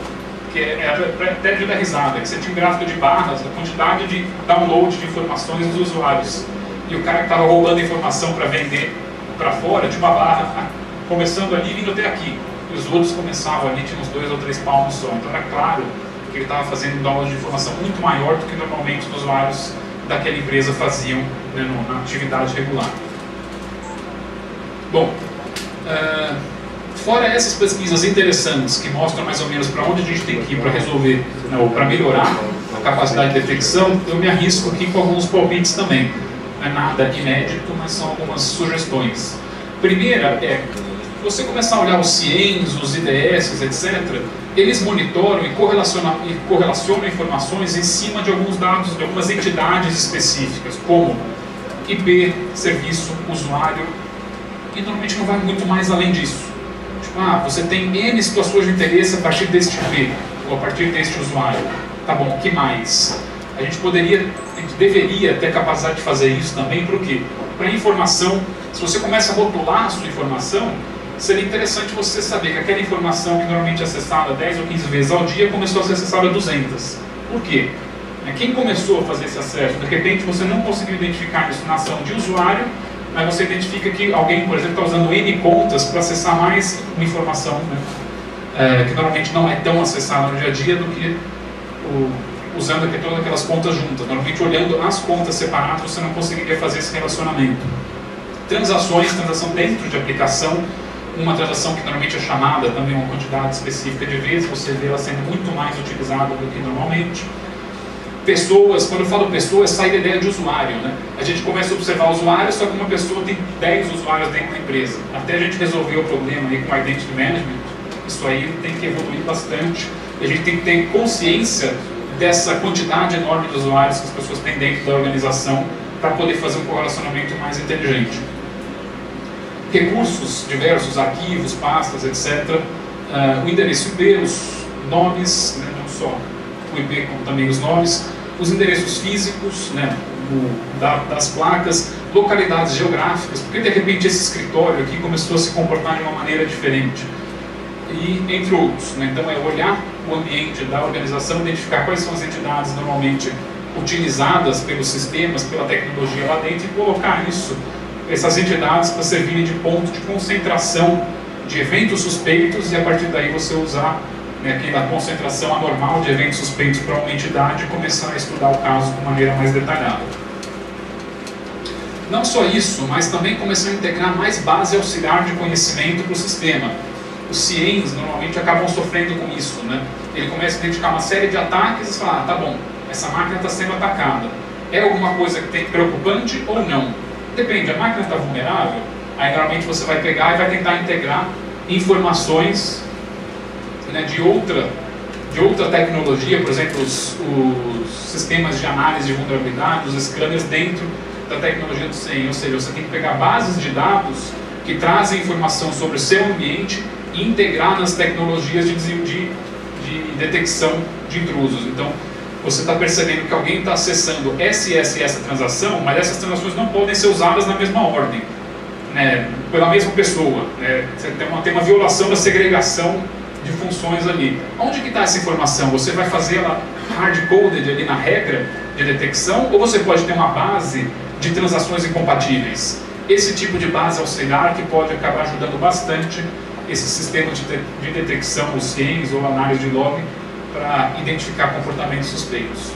A: que até de dar risada, que você tinha um gráfico de barras, a quantidade de download de informações dos usuários. E o cara que estava roubando informação para vender para fora, de uma barra, começando ali e vindo até aqui. E os outros começavam ali, tinha uns 2 ou 3 palmos só. Então era claro que ele estava fazendo um download de informação muito maior do que normalmente os usuários daquela empresa faziam, né, na atividade regular. Bom, fora essas pesquisas interessantes que mostram mais ou menos para onde a gente tem que ir para resolver, né, ou para melhorar a capacidade de detecção, eu me arrisco aqui com alguns palpites também. Não é nada inédito, mas são algumas sugestões. Primeira você começar a olhar os CIEMs, os IDS, etc., eles monitoram e correlacionam informações em cima de alguns dados, de algumas entidades específicas, como IP, serviço, usuário, e normalmente não vai muito mais além disso. Tipo, você tem N situações de interesse a partir deste IP, ou a partir deste usuário. Tá bom, o que mais? A gente deveria ter capacidade de fazer isso também, para o quê? Para informação, se você começa a rotular a sua informação, seria interessante você saber que aquela informação que normalmente é acessada 10 ou 15 vezes ao dia começou a ser acessada 200. Por quê? Quem começou a fazer esse acesso? De repente você não conseguiu identificar isso na ação de usuário, mas você identifica que alguém, por exemplo, está usando N contas para acessar mais uma informação, né, que normalmente não é tão acessada no dia a dia do que usando todas aquelas contas juntas. Normalmente olhando as contas separadas você não conseguiria fazer esse relacionamento. Transação dentro de aplicação, uma transação que normalmente é chamada também uma quantidade específica de vezes, você vê ela sendo muito mais utilizada do que normalmente. Pessoas, quando eu falo pessoas, sai da ideia de usuário, né? A gente começa a observar usuários, só que uma pessoa tem 10 usuários dentro da empresa. Até a gente resolver o problema aí com o Identity Management, isso aí tem que evoluir bastante. A gente tem que ter consciência dessa quantidade enorme de usuários que as pessoas têm dentro da organização para poder fazer um correlacionamento mais inteligente. Recursos diversos, arquivos, pastas, etc. O endereço IP, os nomes, né, não só o IP como também os nomes, os endereços físicos, né, das placas, localidades geográficas, porque de repente esse escritório aqui começou a se comportar de uma maneira diferente, e entre outros, né? Então é olhar o ambiente da organização, identificar quais são as entidades normalmente utilizadas pelos sistemas, pela tecnologia lá dentro e colocar isso essas entidades para servirem de ponto de concentração de eventos suspeitos e a partir daí você usar, né, aquela concentração anormal de eventos suspeitos para uma entidade e começar a estudar o caso de maneira mais detalhada. Não só isso, mas também começar a integrar mais base auxiliar de conhecimento para o sistema. Os CIEMs normalmente acabam sofrendo com isso, né? Ele começa a identificar uma série de ataques e fala, ah, tá bom, essa máquina está sendo atacada. É alguma coisa que tem preocupante ou não? Depende, a máquina está vulnerável, aí normalmente você vai pegar e vai tentar integrar informações, né, de outra tecnologia, por exemplo, os sistemas de análise de vulnerabilidade, os scanners dentro da tecnologia do CIEM, ou seja, você tem que pegar bases de dados que trazem informação sobre o seu ambiente e integrar nas tecnologias de detecção de intrusos. Então, você está percebendo que alguém está acessando essa transação, mas essas transações não podem ser usadas na mesma ordem, né, pela mesma pessoa. Né, você tem uma violação da segregação de funções ali. Onde que está essa informação? Você vai fazer ela hard-coded ali na regra de detecção ou você pode ter uma base de transações incompatíveis? Esse tipo de base auxiliar que pode acabar ajudando bastante esse sistema de detecção, os CIEMs ou análise de log, para identificar comportamentos suspeitos.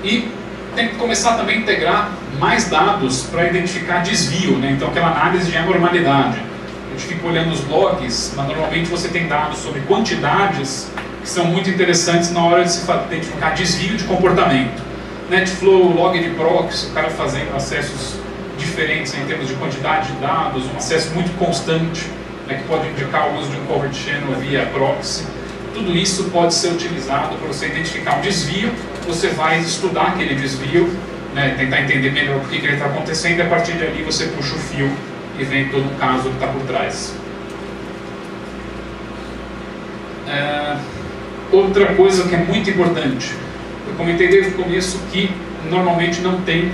A: E tem que começar também a integrar mais dados para identificar desvio, né? Então aquela análise de anormalidade. A gente fica olhando os logs, mas normalmente você tem dados sobre quantidades que são muito interessantes na hora de se identificar desvio de comportamento. NetFlow, log de proxy, o cara fazendo acessos diferentes em termos de quantidade de dados, um acesso muito constante, né, que pode indicar o uso de um covert channel via proxy. Tudo isso pode ser utilizado para você identificar um desvio, você vai estudar aquele desvio, né, tentar entender melhor por que ele está acontecendo e a partir dali você puxa o fio e vem todo um caso que está por trás. Outra coisa que é muito importante, eu comentei desde o começo que normalmente não tem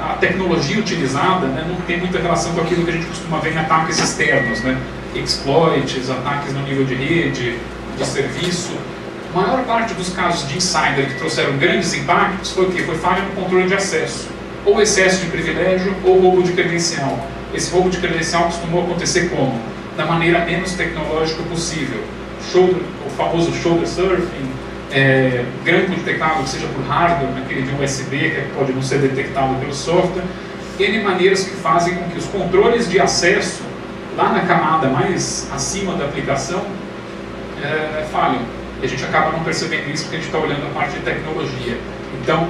A: a tecnologia utilizada, né, não tem muita relação com aquilo que a gente costuma ver em ataques externos, né, exploits, ataques no nível de rede, de serviço. A maior parte dos casos de insider que trouxeram grandes impactos foi o quê? Foi falha no controle de acesso, ou excesso de privilégio, ou roubo de credencial. Esse roubo de credencial costumou acontecer como? Da maneira menos tecnológica possível. O famoso shoulder surfing, grampo de teclado que seja por hardware, aquele de USB que pode não ser detectado pelo software, N maneiras que fazem com que os controles de acesso lá na camada mais acima da aplicação falham. E a gente acaba não percebendo isso porque a gente está olhando a parte de tecnologia. Então,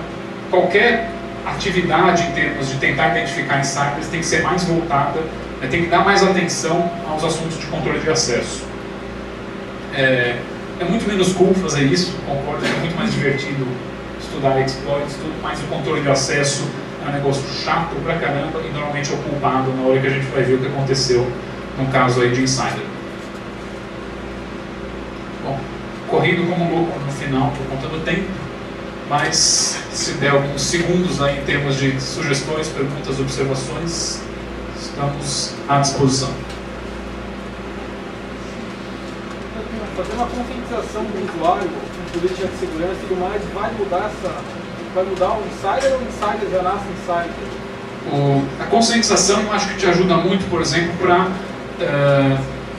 A: qualquer atividade em termos de tentar identificar insiders tem que ser mais voltada, né, tem que dar mais atenção aos assuntos de controle de acesso. É muito menos cool fazer isso, concordo, é muito mais divertido estudar exploits, tudo, mas o controle de acesso é um negócio chato pra caramba e normalmente é o culpado na hora que a gente vai ver o que aconteceu no caso aí de insider. Bom, corrido como um louco no final por conta do tempo, mas se der alguns segundos aí em termos de sugestões, perguntas, observações, estamos à disposição.
C: Fazer uma conscientização do usuário com política de segurança e tudo mais, vai mudar o insider ou o insider já nasce insider?
A: A conscientização eu acho que te ajuda muito, por exemplo, para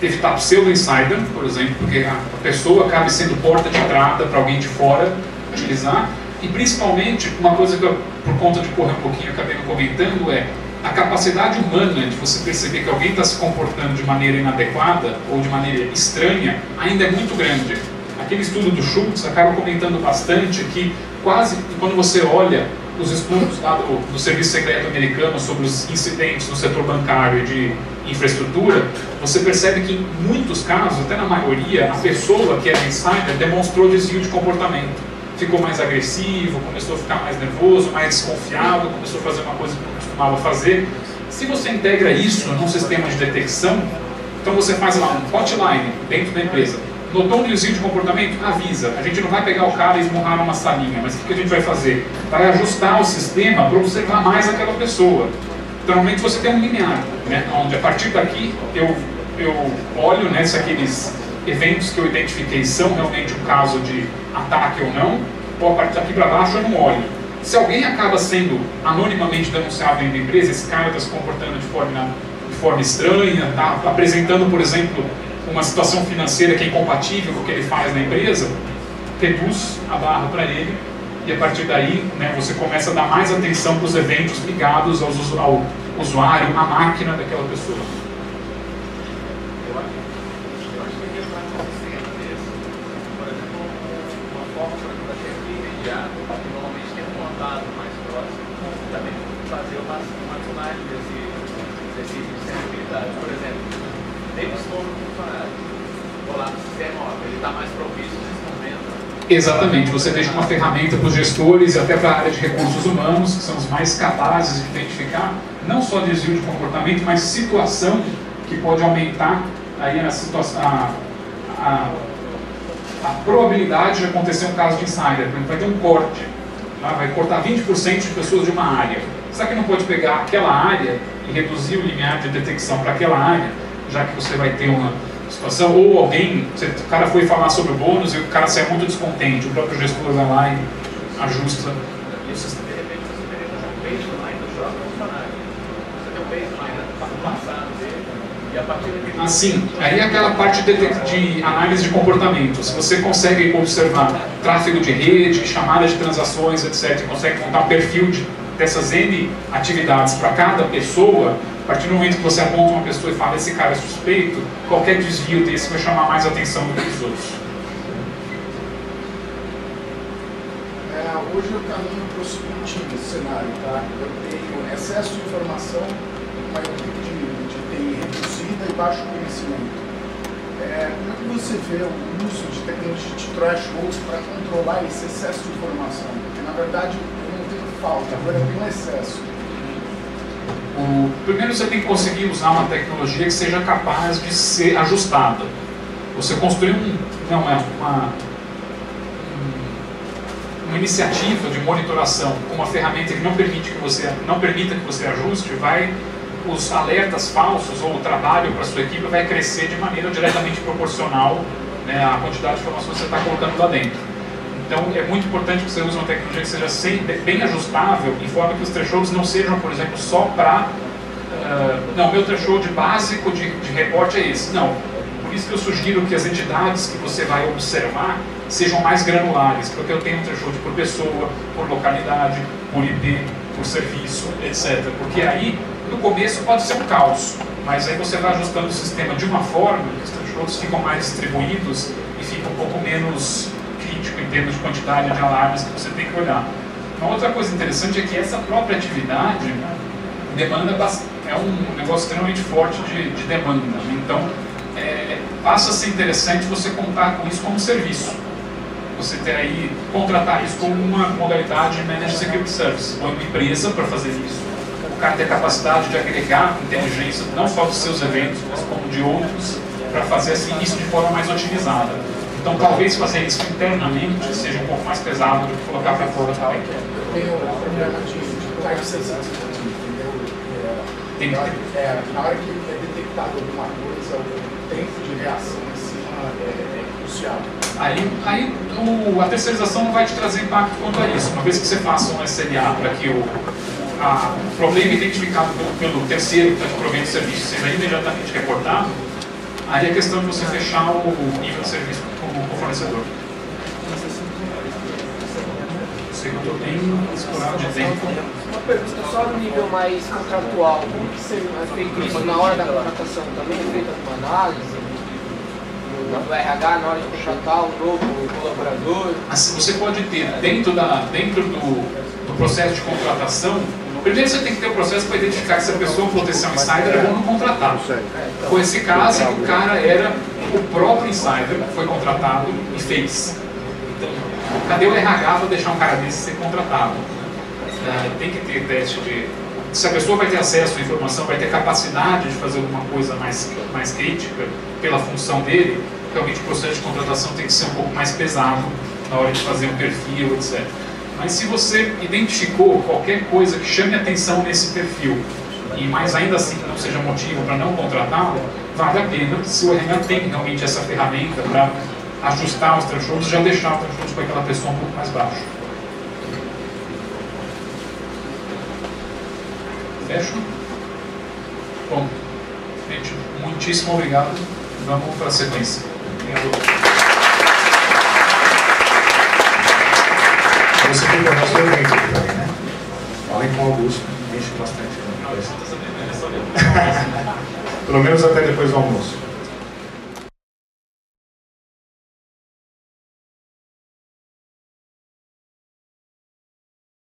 A: evitar pseudo-insider, por exemplo, porque a pessoa acaba sendo porta de entrada para alguém de fora utilizar, e principalmente, uma coisa que eu, por conta de correr um pouquinho, acabei não comentando, é a capacidade humana de você perceber que alguém está se comportando de maneira inadequada ou de maneira estranha ainda é muito grande. Aquele estudo do Schultz acaba comentando bastante que quase quando você olha os estudos lá do Serviço Secreto Americano sobre os incidentes no setor bancário e de infraestrutura, você percebe que em muitos casos, até na maioria, a pessoa que era insider demonstrou desvio de comportamento. Ficou mais agressivo, começou a ficar mais nervoso, mais desconfiado, começou a fazer uma coisa que não costumava fazer. Se você integra isso num sistema de detecção, então você faz lá um hotline dentro da empresa. Notou um desvio de comportamento? Avisa. A gente não vai pegar o cara e esmurrar numa salinha, mas o que a gente vai fazer? Vai ajustar o sistema para observar mais aquela pessoa. Então, normalmente você tem um limiar, né? Onde a partir daqui eu olho, né, se aqueles eventos que eu identifiquei são realmente um caso de ataque ou não, ou a partir daqui para baixo eu não olho. Se alguém acaba sendo anonimamente denunciado dentro da empresa, esse cara está se comportando de forma estranha, está apresentando, por exemplo, uma situação financeira que é incompatível com o que ele faz na empresa, reduz a barra para ele, e a partir daí, né, você começa a dar mais atenção para os eventos ligados ao usuário, à máquina daquela pessoa.
D: Eu acho que ele vai acontecer desse. Por exemplo, uma forma para que você aqui imediato, que normalmente tem um contato mais próximo, também fazer uma análise desse sensibilidade. Por exemplo, tem um estouro do funcionário. Vou lá no sistema, ó, ele está mais propício nesse momento.
A: Exatamente, você deixa uma ferramenta para os gestores e até para a área de recursos humanos, que são os mais capazes de identificar não só desvio de comportamento, mas situação que pode aumentar aí a probabilidade de acontecer um caso de insider. Por exemplo, vai ter um corte, tá? Vai cortar 20% de pessoas de uma área. Será que não pode pegar aquela área e reduzir o limiar de detecção para aquela área, já que você vai ter uma situação, ou alguém, o cara foi falar sobre o bônus e o cara sai muito descontente, o próprio gestor vai lá e ajusta.
D: Isso, de repente, você teria um baseline do próprio funcionário. Você tem um baseline do passado dele, e a partir daquele...
A: Assim, aí é aquela parte de análise de comportamento. Se você consegue observar tráfego de rede, chamada de transações, etc., e consegue montar um perfil dessas N atividades para cada pessoa, a partir do momento que você aponta uma pessoa e fala esse cara é suspeito, qualquer desvio desse vai chamar mais atenção do que os outros.
B: Hoje eu caminho para o seguinte cenário, tá? Eu tenho excesso de informação, uma equipe de TI reduzida e baixo conhecimento. Como é que você vê o uso de tecnologia de thresholds para controlar esse excesso de informação? Porque na verdade eu não tenho falta, agora eu tenho excesso.
A: Primeiro você tem que conseguir usar uma tecnologia que seja capaz de ser ajustada. Você construir uma iniciativa de monitoração com uma ferramenta que não permita que você ajuste, os alertas falsos ou o trabalho para a sua equipe vai crescer de maneira diretamente proporcional, né, à quantidade de informações que você está colocando lá dentro. Então é muito importante que você use uma tecnologia que seja bem ajustável, em forma que os thresholds não sejam, por exemplo, só para... meu threshold básico de reporte é esse. Não. Por isso que eu sugiro que as entidades que você vai observar sejam mais granulares, porque eu tenho um threshold por pessoa, por localidade, por IP, por serviço, etc. Porque aí, no começo, pode ser um caos, mas aí você vai ajustando o sistema de uma forma que os thresholds ficam mais distribuídos e fica um pouco menos crítico em termos de quantidade de alarmes que você tem que olhar. Uma outra coisa interessante é que essa própria atividade demanda é um negócio extremamente forte de demanda. Então, passa a ser interessante você contar com isso como serviço. Você ter aí, contratar isso como uma modalidade de Managed Security Service, ou uma empresa para fazer isso. O cara ter capacidade de agregar inteligência não só dos seus eventos, mas como de outros, para fazer assim, isso de forma mais otimizada. Então, talvez fazer isso internamente seja um pouco mais pesado do que colocar para fora também.
B: Eu tenho um problema de time sensitivity, entendeu? Na hora que é detectado alguma coisa, o tempo de reação em cima é crucial.
A: Aí a terceirização não vai te trazer impacto quanto a isso. Uma vez que você faça um SLA para que o problema identificado pelo terceiro que está te provendo o serviço seja imediatamente reportado, aí é questão de você fechar o nível de serviço com o fornecedor. Sei que eu estou bem explorado de tempo.
E: Uma pergunta só no nível mais contratual. Como que você é feito isso na hora da contratação? Também é feita uma análise do RH na hora de contratar um novo colaborador?
A: Assim, você pode ter dentro do processo de contratação. Primeiro você tem que ter o processo para identificar que se a pessoa for potencial insider é bom não contratar. Foi esse caso que o cara era o próprio insider que foi contratado e fez. Então, cadê o RH para deixar um cara desse ser contratado? Tem que ter teste de... Se a pessoa vai ter acesso à informação, vai ter capacidade de fazer alguma coisa mais crítica pela função dele, realmente o processo de contratação tem que ser um pouco mais pesado na hora de fazer um perfil, etc. Mas se você identificou qualquer coisa que chame atenção nesse perfil, mas ainda assim que não seja motivo para não contratá-lo, vale a pena, se o RH tem realmente essa ferramenta para ajustar os thresholds, já deixar os thresholds com aquela pessoa um pouco mais baixo. Fecho? Bom, gente, muitíssimo obrigado. Vamos para a sequência. Você tem que dar seu evento aqui também, né? Falem com o Augusto, enche bastante. Pelo menos até depois do almoço.